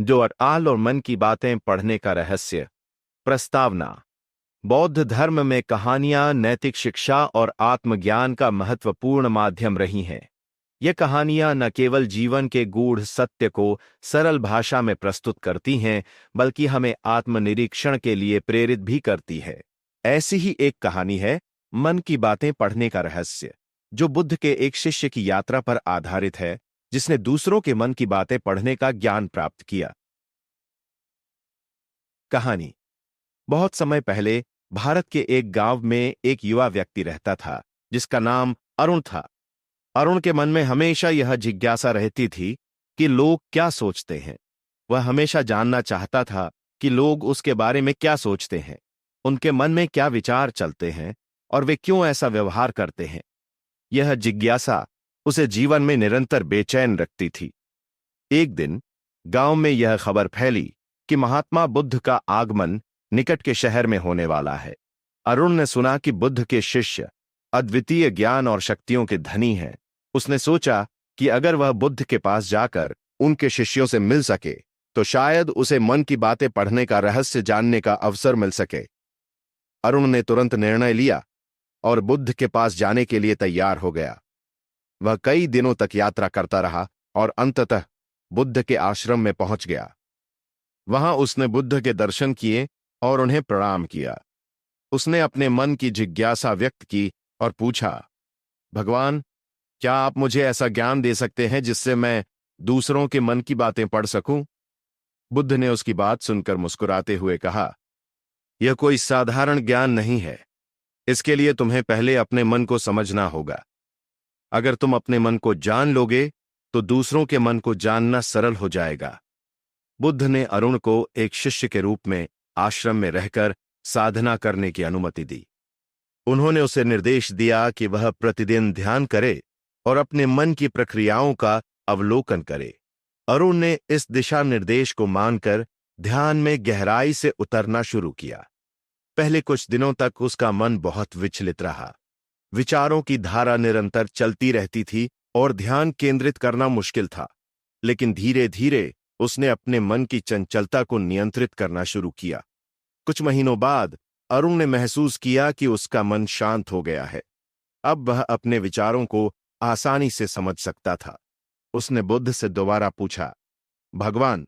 जो आल और मन की बातें पढ़ने का रहस्य। प्रस्तावना। बौद्ध धर्म में कहानियां नैतिक शिक्षा और आत्मज्ञान का महत्वपूर्ण माध्यम रही हैं। ये कहानियां न केवल जीवन के गूढ़ सत्य को सरल भाषा में प्रस्तुत करती हैं, बल्कि हमें आत्मनिरीक्षण के लिए प्रेरित भी करती है। ऐसी ही एक कहानी है मन की बातें पढ़ने का रहस्य, जो बुद्ध के एक शिष्य की यात्रा पर आधारित है, जिसने दूसरों के मन की बातें पढ़ने का ज्ञान प्राप्त किया। कहानी। बहुत समय पहले भारत के एक गांव में एक युवा व्यक्ति रहता था, जिसका नाम अरुण था। अरुण के मन में हमेशा यह जिज्ञासा रहती थी कि लोग क्या सोचते हैं। वह हमेशा जानना चाहता था कि लोग उसके बारे में क्या सोचते हैं, उनके मन में क्या विचार चलते हैं और वे क्यों ऐसा व्यवहार करते हैं। यह जिज्ञासा उसे जीवन में निरंतर बेचैन रखती थी। एक दिन गांव में यह खबर फैली कि महात्मा बुद्ध का आगमन निकट के शहर में होने वाला है। अरुण ने सुना कि बुद्ध के शिष्य अद्वितीय ज्ञान और शक्तियों के धनी हैं। उसने सोचा कि अगर वह बुद्ध के पास जाकर उनके शिष्यों से मिल सके तो शायद उसे मन की बातें पढ़ने का रहस्य जानने का अवसर मिल सके। अरुण ने तुरंत निर्णय लिया और बुद्ध के पास जाने के लिए तैयार हो गया। वह कई दिनों तक यात्रा करता रहा और अंततः बुद्ध के आश्रम में पहुंच गया। वहां उसने बुद्ध के दर्शन किए और उन्हें प्रणाम किया। उसने अपने मन की जिज्ञासा व्यक्त की और पूछा, भगवान, क्या आप मुझे ऐसा ज्ञान दे सकते हैं जिससे मैं दूसरों के मन की बातें पढ़ सकूं? बुद्ध ने उसकी बात सुनकर मुस्कुराते हुए कहा, यह कोई साधारण ज्ञान नहीं है। इसके लिए तुम्हें पहले अपने मन को समझना होगा। अगर तुम अपने मन को जान लोगे तो दूसरों के मन को जानना सरल हो जाएगा। बुद्ध ने अरुण को एक शिष्य के रूप में आश्रम में रहकर साधना करने की अनुमति दी। उन्होंने उसे निर्देश दिया कि वह प्रतिदिन ध्यान करे और अपने मन की प्रक्रियाओं का अवलोकन करे। अरुण ने इस दिशा निर्देश को मानकर ध्यान में गहराई से उतरना शुरू किया। पहले कुछ दिनों तक उसका मन बहुत विचलित रहा। विचारों की धारा निरंतर चलती रहती थी और ध्यान केंद्रित करना मुश्किल था। लेकिन धीरे धीरे उसने अपने मन की चंचलता को नियंत्रित करना शुरू किया। कुछ महीनों बाद अरुण ने महसूस किया कि उसका मन शांत हो गया है। अब वह अपने विचारों को आसानी से समझ सकता था। उसने बुद्ध से दोबारा पूछा, भगवान,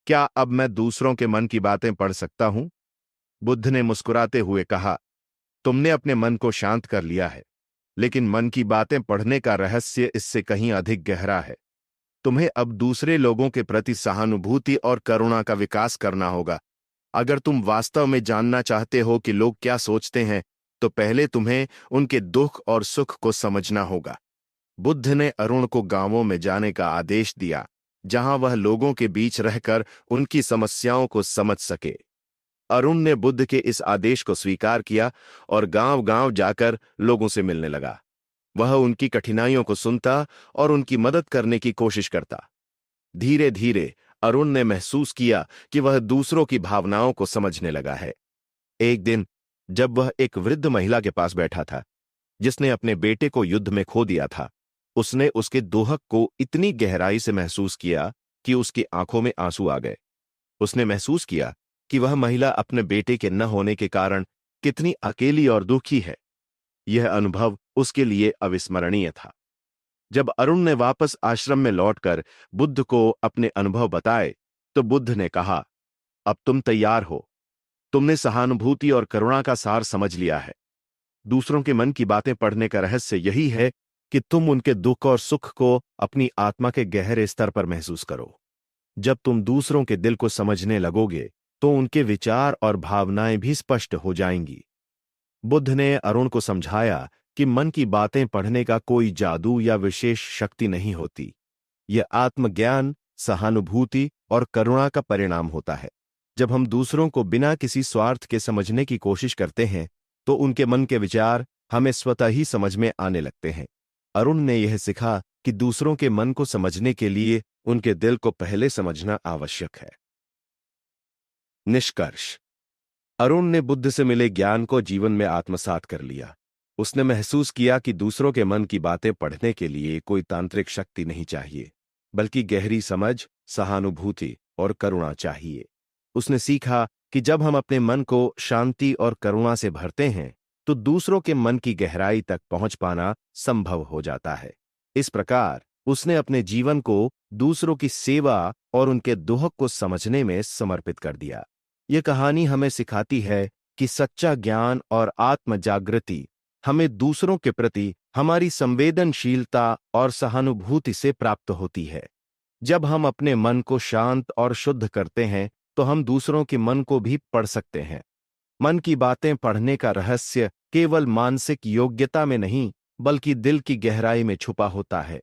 क्या अब मैं दूसरों के मन की बातें पढ़ सकता हूं? बुद्ध ने मुस्कुराते हुए कहा, तुमने अपने मन को शांत कर लिया है, लेकिन मन की बातें पढ़ने का रहस्य इससे कहीं अधिक गहरा है। तुम्हें अब दूसरे लोगों के प्रति सहानुभूति और करुणा का विकास करना होगा। अगर तुम वास्तव में जानना चाहते हो कि लोग क्या सोचते हैं, तो पहले तुम्हें उनके दुख और सुख को समझना होगा। बुद्ध ने अरुण को गांवों में जाने का आदेश दिया, जहां वह लोगों के बीच रहकर उनकी समस्याओं को समझ सके। अरुण ने बुद्ध के इस आदेश को स्वीकार किया और गांव-गांव जाकर लोगों से मिलने लगा। वह उनकी कठिनाइयों को सुनता और उनकी मदद करने की कोशिश करता। धीरे धीरे अरुण ने महसूस किया कि वह दूसरों की भावनाओं को समझने लगा है। एक दिन जब वह एक वृद्ध महिला के पास बैठा था, जिसने अपने बेटे को युद्ध में खो दिया था, उसने उसके दोहक को इतनी गहराई से महसूस किया कि उसकी आंखों में आंसू आ गए। उसने महसूस किया कि वह महिला अपने बेटे के न होने के कारण कितनी अकेली और दुखी है। यह अनुभव उसके लिए अविस्मरणीय था। जब अरुण ने वापस आश्रम में लौटकर बुद्ध को अपने अनुभव बताए, तो बुद्ध ने कहा, अब तुम तैयार हो। तुमने सहानुभूति और करुणा का सार समझ लिया है। दूसरों के मन की बातें पढ़ने का रहस्य यही है कि तुम उनके दुख और सुख को अपनी आत्मा के गहरे स्तर पर महसूस करो। जब तुम दूसरों के दिल को समझने लगोगे, तो उनके विचार और भावनाएं भी स्पष्ट हो जाएंगी। बुद्ध ने अरुण को समझाया कि मन की बातें पढ़ने का कोई जादू या विशेष शक्ति नहीं होती। यह आत्मज्ञान, सहानुभूति और करुणा का परिणाम होता है। जब हम दूसरों को बिना किसी स्वार्थ के समझने की कोशिश करते हैं, तो उनके मन के विचार हमें स्वतः ही समझ में आने लगते हैं। अरुण ने यह सीखा कि दूसरों के मन को समझने के लिए उनके दिल को पहले समझना आवश्यक है। निष्कर्ष। अरुण ने बुद्ध से मिले ज्ञान को जीवन में आत्मसात कर लिया। उसने महसूस किया कि दूसरों के मन की बातें पढ़ने के लिए कोई तांत्रिक शक्ति नहीं चाहिए, बल्कि गहरी समझ, सहानुभूति और करुणा चाहिए। उसने सीखा कि जब हम अपने मन को शांति और करुणा से भरते हैं तो दूसरों के मन की गहराई तक पहुंच पाना संभव हो जाता है। इस प्रकार उसने अपने जीवन को दूसरों की सेवा और उनके दुख को समझने में समर्पित कर दिया। यह कहानी हमें सिखाती है कि सच्चा ज्ञान और आत्म जागृति हमें दूसरों के प्रति हमारी संवेदनशीलता और सहानुभूति से प्राप्त होती है। जब हम अपने मन को शांत और शुद्ध करते हैं तो हम दूसरों के मन को भी पढ़ सकते हैं। मन की बातें पढ़ने का रहस्य केवल मानसिक योग्यता में नहीं बल्कि दिल की गहराई में छुपा होता है।